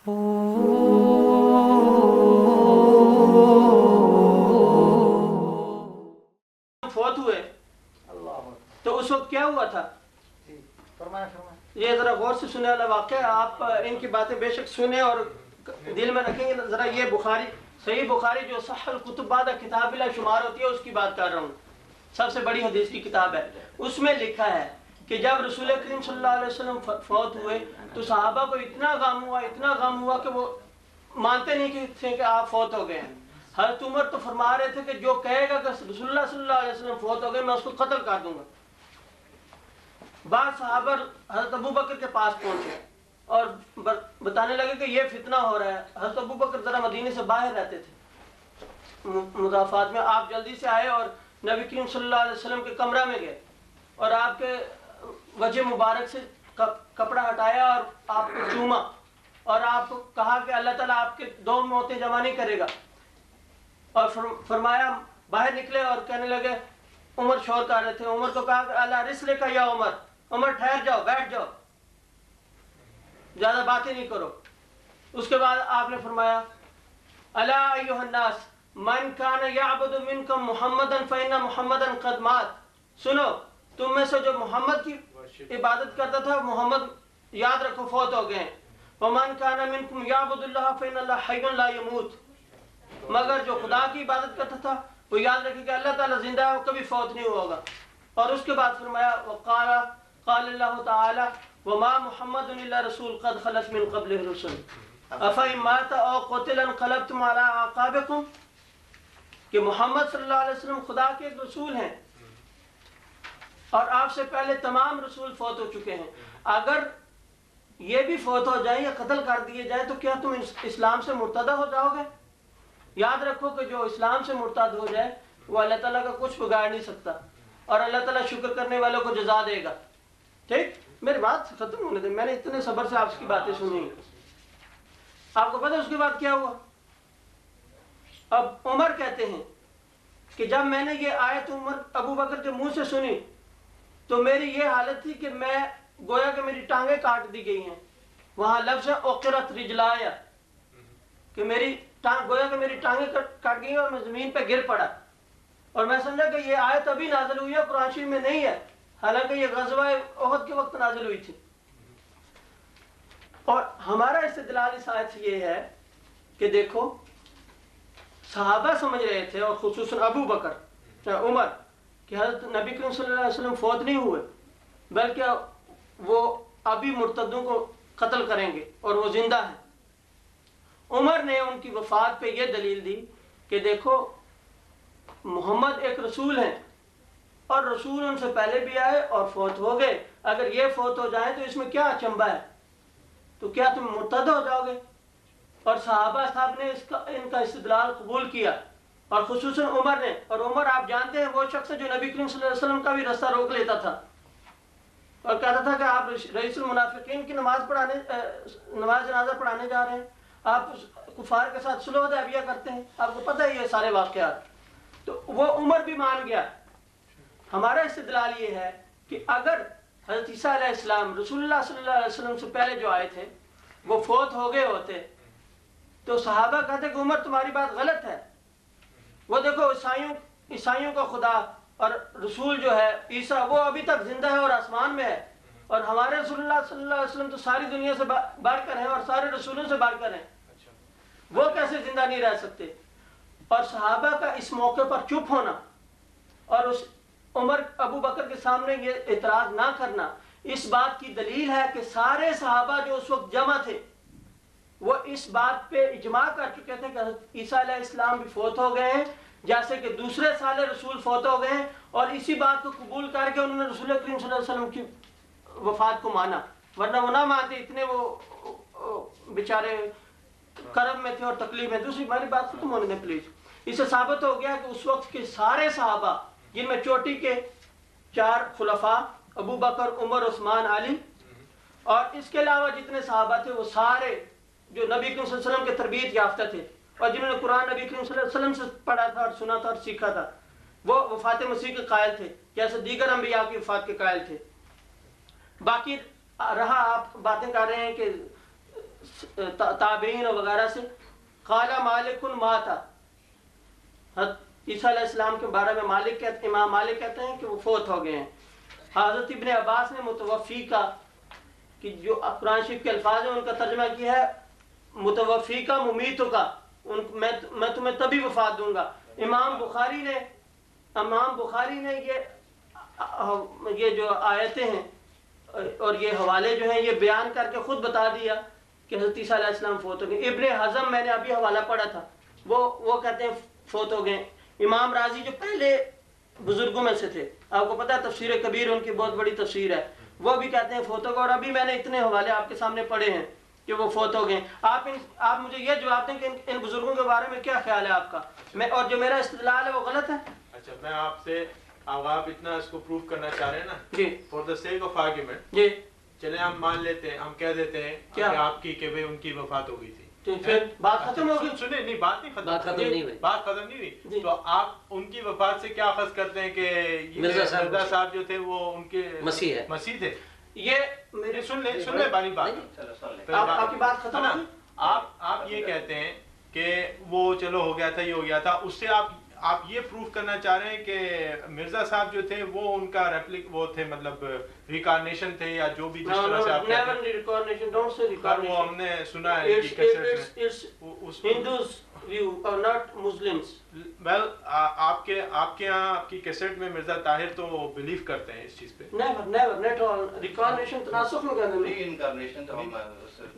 فوت ہوئے تو اس وقت کیا ہوا تھا؟ یہ ذرا غور سے سننے والا واقعہ ہے. آپ ان کی باتیں بے شک سنیں اور دل میں رکھیں گے. ذرا یہ بخاری، صحیح بخاری جو صح الکتب بعد کتاب اللہ شمار ہوتی ہے، اس کی بات کر رہا ہوں. سب سے بڑی حدیث کی کتاب ہے. اس میں لکھا ہے کہ جب رسول کریم صلی اللہ علیہ وسلم فوت ہوئے تو صحابہ کو اتنا غم ہوا کہ وہ مانتے نہیں تھے کہ آپ فوت ہو گئے ہیں. حضرت عمر تو فرما رہے تھے کہ جو کہے گا کہ رسول اللہ صلی اللہ علیہ وسلم فوت ہو گئے میں اس کو قتل کر دوں گا. بعض صحابہ حضرت ابو بکر کے پاس پہنچے اور بتانے لگے کہ یہ فتنہ ہو رہا ہے. حضرت ابو بکر ذرا مدینے سے باہر رہتے تھے مضافات میں. آپ جلدی سے آئے اور نبی کریم صلی اللہ علیہ وسلم کے کمرہ میں گئے اور آپ کے وجہ مبارک سے کپڑا ہٹایا اور آپ کو چوما اور آپ کو کہا کہ اللہ تعالیٰ آپ کے 2 موتیں جمع نہیں کرے گا. اور فرمایا باہر نکلے اور کہنے لگے، عمر شور کر رہے تھے، عمر کو کہا کہ اللہ رسلے کا یا عمر ٹھہر جاؤ، بیٹھ جاؤ، زیادہ باتیں نہیں کرو. اس کے بعد آپ نے فرمایا الا ایھا الناس من کان یعبد منکم محمدا فإن محمدا قد مات. سنو، تم میں سے جو محمد کی عبادت کرتا تھا محمد یاد رکھو فوت ہو گئے ہیں. ومن کان منکم یعبد اللہ فإن اللہ حی لا یموت. مگر جو خدا کی عبادت کرتا تھا وہ یاد رکھے کہ اللہ تعالیٰ زندہ ہے، وہ کبھی فوت نہیں ہوگا. اور اس کے بعد فرمایا قال اللہ تعالی وما محمد الا رسول قد خلت من قبلہ الرسل افإن مات او قتل انقلبتم علی اعقابکم. کہ محمد صلی اللہ علیہ وسلم خدا کے ایک رسول ہیں اور آپ سے پہلے تمام رسول فوت ہو چکے ہیں. اگر یہ بھی فوت ہو جائیں یا قتل کر دیے جائیں تو کیا تم اسلام سے مرتد ہو جاؤ گے؟ یاد رکھو کہ جو اسلام سے مرتد ہو جائے وہ اللہ تعالیٰ کا کچھ بگاڑ نہیں سکتا اور اللہ تعالیٰ شکر کرنے والوں کو جزا دے گا. ٹھیک، میری بات ختم ہونے دیں. میں نے اتنے صبر سے آپ کی باتیں سنی. آپ کو پتہ اس کے بعد کیا ہوا؟ اب عمر کہتے ہیں کہ جب میں نے یہ آیت عمر ابو بکر کے منہ سے سنی تو میری یہ حالت تھی کہ میں گویا کہ میری ٹانگیں کاٹ دی گئی ہیں. وہاں لفظ ہے اقرت رجلایا، کہ میری گویا کہ میری ٹانگیں کاٹ گئی اور میں زمین پہ گر پڑا. اور میں سمجھا کہ یہ آیت ابھی نازل ہوئی ہے، قرآن شریف میں نہیں ہے، حالانکہ یہ غزوہ احد کے وقت نازل ہوئی تھی. اور ہمارا استدلال اس آیت سے یہ ہے کہ دیکھو صحابہ سمجھ رہے تھے اور خصوصاً ابو بکر عمر کہ حضرت نبی کریم صلی اللہ علیہ وسلم فوت نہیں ہوئے بلکہ وہ ابھی مرتدوں کو قتل کریں گے اور وہ زندہ ہیں. عمر نے ان کی وفات پہ یہ دلیل دی کہ دیکھو محمد ایک رسول ہیں اور رسول ان سے پہلے بھی آئے اور فوت ہو گئے. اگر یہ فوت ہو جائیں تو اس میں کیا اچنبھا ہے؟ تو کیا تم مرتد ہو جاؤ گے؟ اور صحابہ صاحب نے ان کا استدلال قبول کیا اور خصوصاً عمر نے. اور عمر آپ جانتے ہیں وہ شخص ہے جو نبی کریم صلی اللہ علیہ وسلم کا بھی رستہ روک لیتا تھا اور کہتا تھا کہ آپ رئیس المنافقین کی نماز جنازہ پڑھانے جا رہے ہیں، آپ کفار کے ساتھ صلح حدیبیہ کرتے ہیں، آپ کو پتہ ہے یہ سارے واقعات. تو وہ عمر بھی مان گیا. ہمارا استدلال یہ ہے کہ اگر حضرت عیسیٰ علیہ السلام رسول اللہ صلی اللہ علیہ وسلم سے پہلے جو آئے تھے وہ فوت ہو گئے ہوتے تو صحابہ کہتے کہ عمر تمہاری بات غلط ہے. وہ دیکھو عیسائیوں کا خدا اور رسول جو ہے عیسیٰ وہ ابھی تک زندہ ہے اور آسمان میں ہے، اور ہمارے رسول اللہ صلی اللہ علیہ وسلم تو ساری دنیا سے بڑھ کر ہیں اور سارے رسولوں سے بڑھ کر ہیں، وہ کیسے زندہ نہیں رہ سکتے؟ اور صحابہ کا اس موقع پر چپ ہونا اور اس عمر ابو بکر کے سامنے یہ اعتراض نہ کرنا اس بات کی دلیل ہے کہ سارے صحابہ جو اس وقت جمع تھے وہ اس بات پہ اجماع کر چکے تھے کہ حضرت عیسیٰ علیہ السلام بھی فوت ہو گئے ہیں، جیسے کہ دوسرے سالے رسول فوت ہو گئے ہیں. اور اسی بات کو قبول کر کے انہوں نے رسول کریم صلی اللہ علیہ وسلم کی وفات کو مانا، ورنہ وہ نہ مانتے، اتنے وہ بیچارے کرم میں تھے اور تکلیف میں. دوسری ہماری بات ختم ہونے دیں پلیز. اس سے ثابت ہو گیا کہ اس وقت کے سارے صحابہ جن میں چوٹی کے 4 خلفاء ابو بکر، عمر، عثمان، علی، اور اس کے علاوہ جتنے صحابہ تھے وہ سارے جو نبی کریم صلی اللہ علیہ وسلم کے تربیت یافتہ تھے اور جنہوں نے قرآن نبی کریم صلی اللہ علیہ وسلم سے پڑھا تھا اور سنا تھا اور سیکھا تھا، وہ وفات مسیح کے قائل تھے جیسے دیگر انبیاء کی وفات کے قائل تھے. باقی رہا آپ باتیں کر رہے ہیں کہ تابعین وغیرہ سے، قال مالک ماتا، حضرت عیسیٰ علیہ السلام کے بارے میں امام مالک کہتے ہیں کہ وہ فوت ہو گئے ہیں۔ حضرت ابن عباس نے متوفی کا، کہ جو قرآن شریف کے الفاظ ہیں ان کا ترجمہ کیا ہے متوفی کا ممیتوں کا، میں تمہیں تبھی وفات دوں گا۔ امام بخاری نے یہ جو آیتیں ہیں اور یہ حوالے جو ہیں یہ بیان کر کے خود بتا دیا کہ حضرت عیسیٰ علیہ السلام فوت ہو گئے۔ ابن حزم میں نے ابھی حوالہ پڑھا تھا، وہ کہتے ہیں فوت ہو گئے۔ امام راضی جو پہلے بزرگوں میں سے تھے، آپ کو پتہ ہے تفسیر کبیر ان کی بہت بڑی تفسیر ہے، وہ بھی کہتے ہیں فوت ہو گئے، اور ابھی میں نے اتنے حوالے آپ کے سامنے پڑھے ہیں کہ وہ فوت ہو گئے۔ آپ مجھے یہ جواب دیں کہ ان بزرگوں کے بارے میں کیا خیال ہے آپ کا، اور جو میرا استدلال ہے وہ غلط ہے؟ اچھا، میں آپ سے آپ اتنا اس کو پروف کرنا چاہ رہے ہیں نا، جی، for the sake of argument, جی، چلے ہم مان لیتے ہیں، ہم کہہ دیتے ہیں کہ آپ کی کہ ان کی وفات ہو گئی تھی، پھر بات ختم ہو گئی؟ سنیں، نہیں بات نہیں ختم، بات ختم نہیں ہوئی، تو آپ ان کی وفات سے کیا اخذ کرتے ہیں کہ مرزا صاحب جو تھے وہ ان کے مسیح تھے؟ یہ سن لیں بانی بات، آپ کی بات ختم ہو گئی۔ آپ یہ کہتے ہیں کہ وہ چلو ہو گیا تھا، یہ ہو گیا تھا، اس سے آپ یہ پروف کرنا چاہ رہے ہیں کہ مرزا صاحب جو تھے وہ ان کا وہ تھے، مطلب ریکارنیشن تھے یا جو بھی جس طرح سے آپ کہتے ہیں، وہ ہم نے سنا ہے کہ Hindus view or not Muslims. well آپ کے یہاں آپ کی کیسٹ میں مرزا طاہر تو بلیو کرتے ہیں اس چیز پہ؟ never not all ریکارنیشن تناسخ میں کہتے ہیں، انکارنیشن تو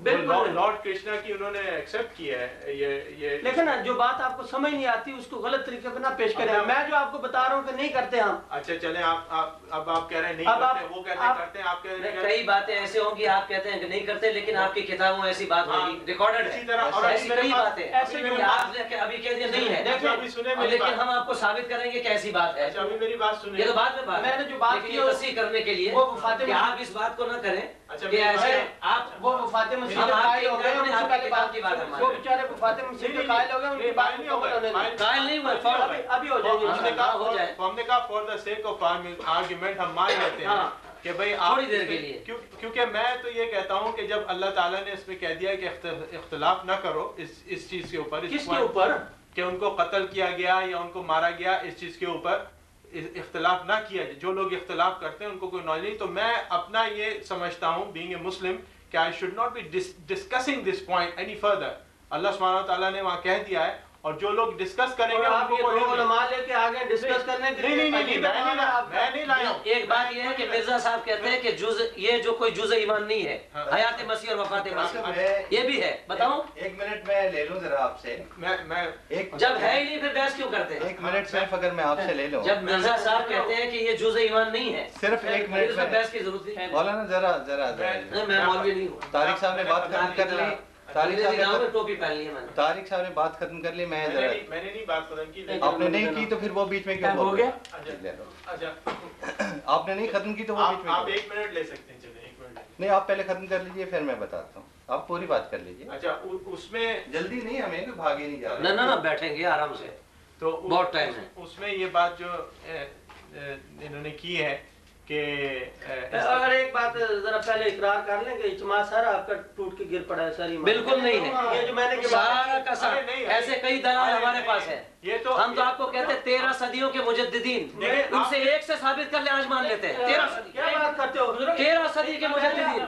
بالکل لارڈ کرشنا کی انہوں نے ایکسپٹ کیا ہے یہ، لیکن جو بات آپ کو سمجھ نہیں آتی اس کو غلط طریقے پہ نہ پیش کریں۔ میں جو آپ کو بتا رہا ہوں کہ نہیں کرتے ہم۔ اچھا چلیں، اب آپ کہہ رہے ہیں نہیں کرتے، وہ کہتے ہیں کرتے ہیں، آپ کہہ رہے ہیں کئی باتیں ایسے ہوں گی آپ کہتے ہیں کہ نہیں کرتے، لیکن آپ کی کتابوں میں ایسی بات ہوگی، ریکارڈڈ ہے، اسی طرح اور ایسی کئی باتیں ایسے آپ ابھی کہہ دیا نہیں ہے، لیکن ہم آپ کو ثابت کریں گے کہ ایسی بات ہے۔ ابھی میری بات سنیں، یہ تو بعد میں بات میں نے جو بات کی تصحیح کرنے کے لیے کہ آپ اس بات کو نہ کریں کہ ایسے آپ وہ وفات مسیح کے قائل ہو گئے، وہ بیچارے وفات مسیح کے قائل ہو گئے، ان کی بات نہیں قائل نہیں ہوئے، ابھی ہو جائیں گے۔ ہم نے کہا for the sake of argument ہم مان لیتے ہیں کہ بھائی تھوڑی دیر کے لیے، کیونکہ میں تو یہ کہتا ہوں کہ جب اللہ تعالیٰ نے اس میں کہہ دیا کہ اختلاف نہ کرو اس چیز کے اوپر، کس کے اوپر؟ کہ ان کو قتل کیا گیا یا ان کو مارا گیا، اس چیز کے اوپر اختلاف نہ کیا جائے، جو لوگ اختلاف کرتے ہیں ان کو کوئی نالج نہیں، تو میں اپنا یہ سمجھتا ہوں بینگ اے مسلم کہ I should not be discussing this point any further۔ اللہ سبحانہ وتعالیٰ نے وہاں کہہ دیا ہے، اور جو لوگ ڈسکس کریں گے آپ یہ دو علماء لے کے آگے ڈسکس کرنے کے لیے میں نہیں لایا ہوں۔ ایک بات یہ ہے کہ مرزا صاحب کہتے ہیں کہ یہ جو کوئی جزء ایمان نہیں ہے، حیات مسیح اور وفات مسیح یہ بھی ہے۔ بتاؤں ایک منٹ میں لے لوں ذرا آپ سے، جب ہے ہی نہیں پھر بحث کیوں کرتے ہیں؟ ایک منٹ صرف اگر میں آپ سے لے لوں، جب مرزا صاحب کہتے ہیں کہ یہ جزء ایمان نہیں ہے، صرف ایک منٹ میں بحث کی ضرورت نہیں ہے۔ مولانا ذرا میں مولوی نہیں ہوں، طارق صاحب نے بات ختم کر لی، طارق ٹوپی پہن لی ہے میں نے، طارق صاحب نے بات ختم کر لی، میں نہیں بات ختم کی، آپ نے نہیں کی تو پھر وہ بیچ میں کیوں ہو گیا؟ اچھا آپ نے نہیں ختم کی تو وہ بیچ میں، آپ ایک منٹ لے سکتے ہیں، چلیں ایک منٹ، نہیں آپ پہلے ختم کر لیجئے پھر میں بتاتا ہوں، آپ پوری بات کر لیجئے۔ اچھا اس میں جلدی نہیں، ہمیں کوئی بھاگے نہیں جا رہا، نہ بیٹھیں گے آرام سے، تو بہت ٹائم ہے۔ اس میں یہ بات جو انہوں نے کی ہے کہ اگر ایک بات ذرا پہلے اقرار کر لیں کہ اجماع سارا آپ کا ٹوٹ کے گر پڑا ہے، ساری بالکل نہیں ہے، یہ جو میں نے سارا کا سارا ایسے کئی دلائل ہمارے پاس ہے، یہ تو ہم تو آپ کو کہتے ہیں 13 صدیوں کے مجددین، ان سے ایک سے ثابت کر لیں آج مان لیتے ہیں، 13 صدی، کیا بات کرتے ہو؟ 13 صدی کے مجددین،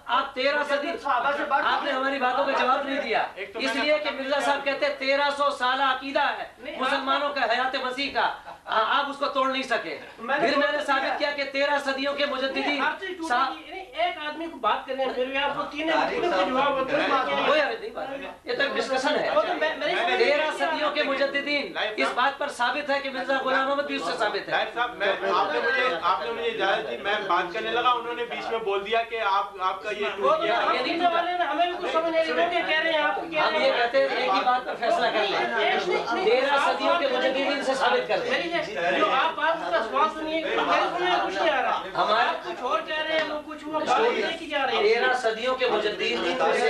آپ 13 صدی، آپ نے ہماری باتوں کا جواب نہیں دیا، اس لیے کہ مرزا صاحب کہتے ہیں 1300 سالہ عقیدہ ہے مسلمانوں کا حیات مسیح کا، آپ اس کو توڑ نہیں سکے۔ پھر میں نے ثابت کیا کہ 13 صدیوں کے مجددین، ایک آدمی کو بات کرنے پھر بھی آپ کو تین جواب، یہ تو ڈسکشن ہے، 13 صدیوں کے مجددین، اس بات پر ثابت ہے کہ مرزا غلام احمد بھی اس سے ثابت ہے۔ صاحب آپ نے مجھے اجازت دی، میں بات کرنے لگا، انہوں نے بیچ میں بول دیا کہ آپ کا یہ ٹوٹ گیا، ہمیں بھی کچھ سمجھ نہیں رہے، کہہ رہے ہیں آپ ہم یہ کہتے ہیں ایک ہی بات پر فیصلہ کر لیں، 13 صدیوں کے مجددین سے ثابت کر دیں۔ جو آپ بات اس کا سوال سنیے، میرے سننے کچھ نہیں آ رہا، ہمارا کچھ اور کہہ رہے ہیں، وہ کچھ وہ بات لے کے جا رہے ہیں۔ 13 صدیوں کے مجددین سے